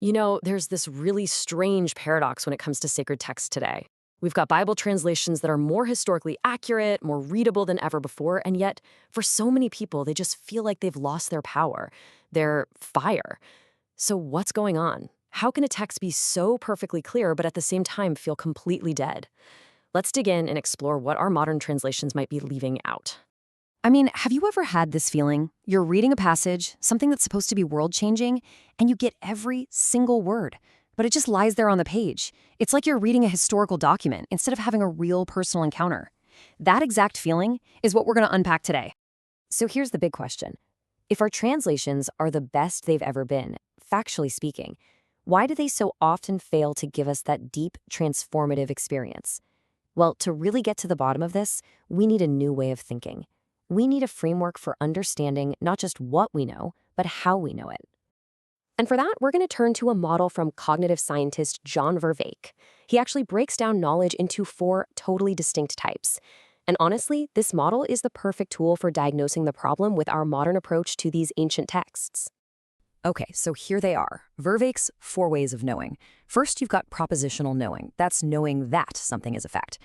There's this really strange paradox when it comes to sacred texts today. We've got Bible translations that are more historically accurate, more readable than ever before, and yet, for so many people, they just feel like they've lost their power, their fire. So, what's going on? How can a text be so perfectly clear, but at the same time feel completely dead? Let's dig in and explore what our modern translations might be leaving out. Have you ever had this feeling? You're reading a passage, something that's supposed to be world-changing, and you get every single word, but it just lies there on the page. It's like you're reading a historical document instead of having a real personal encounter. That exact feeling is what we're going to unpack today. So here's the big question. If our translations are the best they've ever been, factually speaking, why do they so often fail to give us that deep, transformative experience? Well, to really get to the bottom of this, we need a new way of thinking. We need a framework for understanding not just what we know, but how we know it. And for that, we're going to turn to a model from cognitive scientist John Vervaeke. He actually breaks down knowledge into 4 totally distinct types. And honestly, this model is the perfect tool for diagnosing the problem with our modern approach to these ancient texts. Okay, so here they are. Vervaeke's 4 ways of knowing. First, you've got propositional knowing. That's knowing that something is a fact.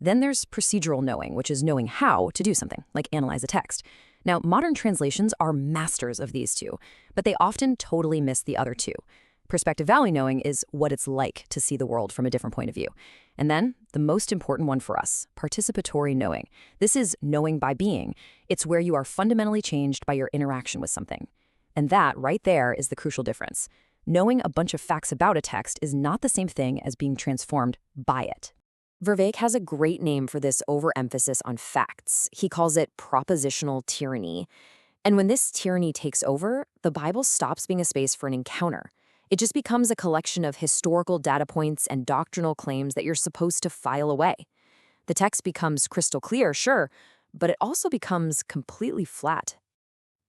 Then there's procedural knowing, which is knowing how to do something, like analyze a text. Now, modern translations are masters of these 2, but they often totally miss the other 2. Perspective value knowing is what it's like to see the world from a different point of view. And then, the most important one for us, participatory knowing. This is knowing by being. It's where you are fundamentally changed by your interaction with something. And that, right there, is the crucial difference. Knowing a bunch of facts about a text is not the same thing as being transformed by it. Vervaeke has a great name for this overemphasis on facts. He calls it propositional tyranny. And when this tyranny takes over, the Bible stops being a space for an encounter. It just becomes a collection of historical data points and doctrinal claims that you're supposed to file away. The text becomes crystal clear, sure, but it also becomes completely flat.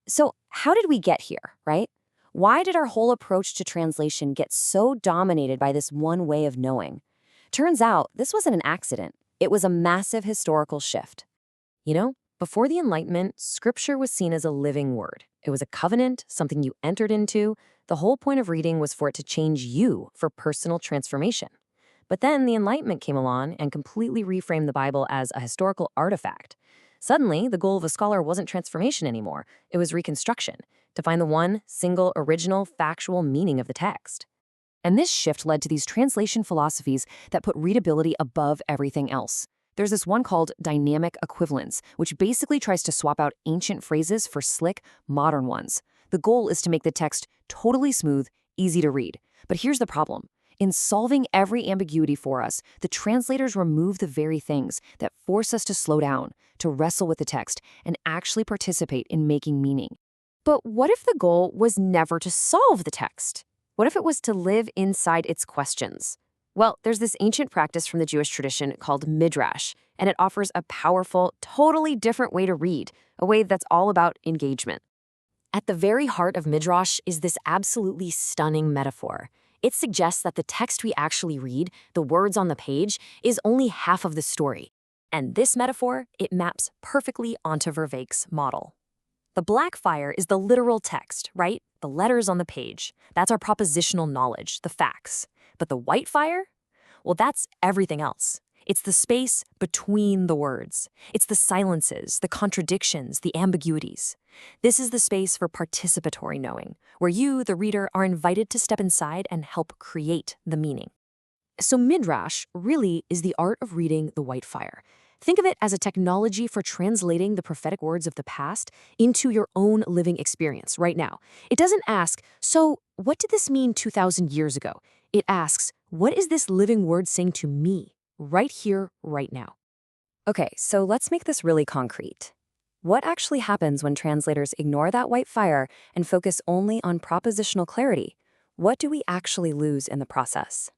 So how did we get here, right? Why did our whole approach to translation get so dominated by this one way of knowing? Turns out, this wasn't an accident. It was a massive historical shift. Before the Enlightenment, Scripture was seen as a living word. It was a covenant, something you entered into. The whole point of reading was for it to change you for personal transformation. But then the Enlightenment came along and completely reframed the Bible as a historical artifact. Suddenly, the goal of a scholar wasn't transformation anymore. It was reconstruction, to find the one, single, original, factual meaning of the text. And this shift led to these translation philosophies that put readability above everything else. There's this one called dynamic equivalence, which basically tries to swap out ancient phrases for slick, modern ones. The goal is to make the text totally smooth, easy to read. But here's the problem. In solving every ambiguity for us, the translators remove the very things that force us to slow down, to wrestle with the text, and actually participate in making meaning. But what if the goal was never to solve the text? What if it was to live inside its questions? Well, there's this ancient practice from the Jewish tradition called midrash, and it offers a powerful, totally different way to read, a way that's all about engagement. At the very heart of midrash is this absolutely stunning metaphor. It suggests that the text we actually read, the words on the page, is only half of the story. And this metaphor, it maps perfectly onto Vervaeke's model. The black fire is the literal text, right? The letters on the page. That's our propositional knowledge, the facts. But the white fire? Well, that's everything else. It's the space between the words. It's the silences, the contradictions, the ambiguities. This is the space for participatory knowing, where you, the reader, are invited to step inside and help create the meaning. So midrash really is the art of reading the white fire. Think of it as a technology for translating the prophetic words of the past into your own living experience right now. It doesn't ask, so what did this mean 2,000 years ago? It asks, what is this living word saying to me right here, right now? Okay, so let's make this really concrete. What actually happens when translators ignore that white fire and focus only on propositional clarity? What do we actually lose in the process?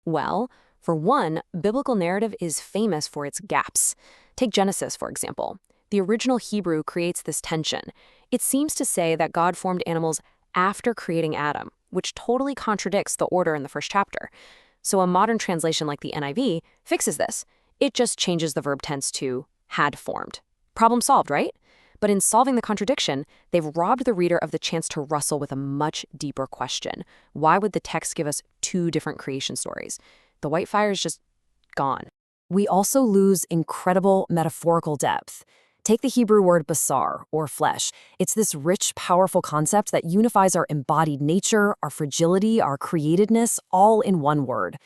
Well, for one, biblical narrative is famous for its gaps. Take Genesis, for example. The original Hebrew creates this tension. It seems to say that God formed animals after creating Adam, which totally contradicts the order in the first chapter. So a modern translation like the NIV fixes this. It just changes the verb tense to had formed. Problem solved, right? But in solving the contradiction, they've robbed the reader of the chance to wrestle with a much deeper question. Why would the text give us two different creation stories? The white fire is just gone. We also lose incredible metaphorical depth. Take the Hebrew word basar, or flesh. It's this rich, powerful concept that unifies our embodied nature, our fragility, our createdness, all in one word.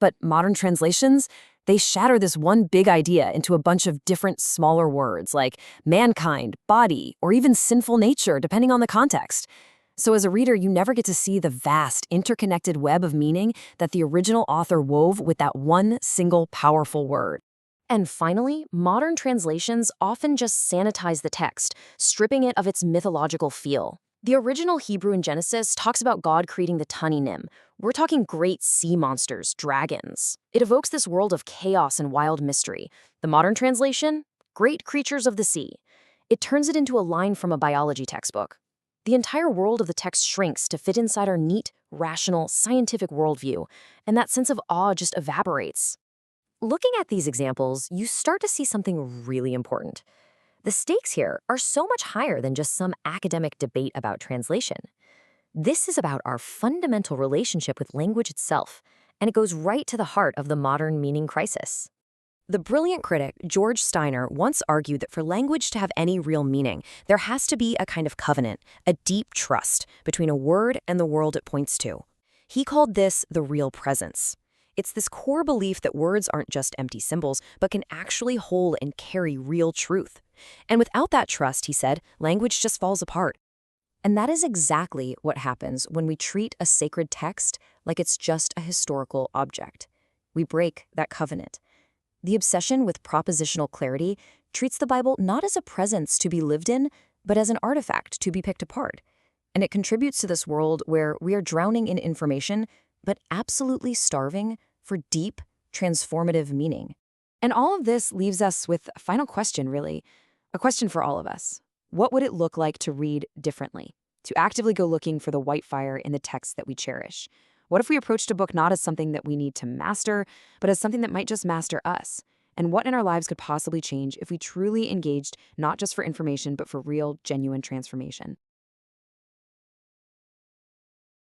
But modern translations, they shatter this one big idea into a bunch of different smaller words like mankind, body, or even sinful nature, depending on the context. So as a reader, you never get to see the vast, interconnected web of meaning that the original author wove with that one single powerful word. And finally, modern translations often just sanitize the text, stripping it of its mythological feel. The original Hebrew in Genesis talks about God creating the Taninim. We're talking great sea monsters, dragons. It evokes this world of chaos and wild mystery. The modern translation? Great creatures of the sea. It turns it into a line from a biology textbook. The entire world of the text shrinks to fit inside our neat, rational, scientific worldview, and that sense of awe just evaporates. Looking at these examples, you start to see something really important. The stakes here are so much higher than just some academic debate about translation. This is about our fundamental relationship with language itself, and it goes right to the heart of the modern meaning crisis. The brilliant critic George Steiner once argued that for language to have any real meaning, there has to be a kind of covenant, a deep trust between a word and the world it points to. He called this the real presence. It's this core belief that words aren't just empty symbols, but can actually hold and carry real truth. And without that trust, he said, language just falls apart. And that is exactly what happens when we treat a sacred text like it's just a historical object. We break that covenant. The obsession with propositional clarity treats the Bible not as a presence to be lived in, but as an artifact to be picked apart. And it contributes to this world where we are drowning in information, but absolutely starving for deep, transformative meaning. And all of this leaves us with a final question, really. A question for all of us. What would it look like to read differently? To actively go looking for the white fire in the text that we cherish? What if we approached a book not as something that we need to master, but as something that might just master us? And what in our lives could possibly change if we truly engaged not just for information, but for real, genuine transformation?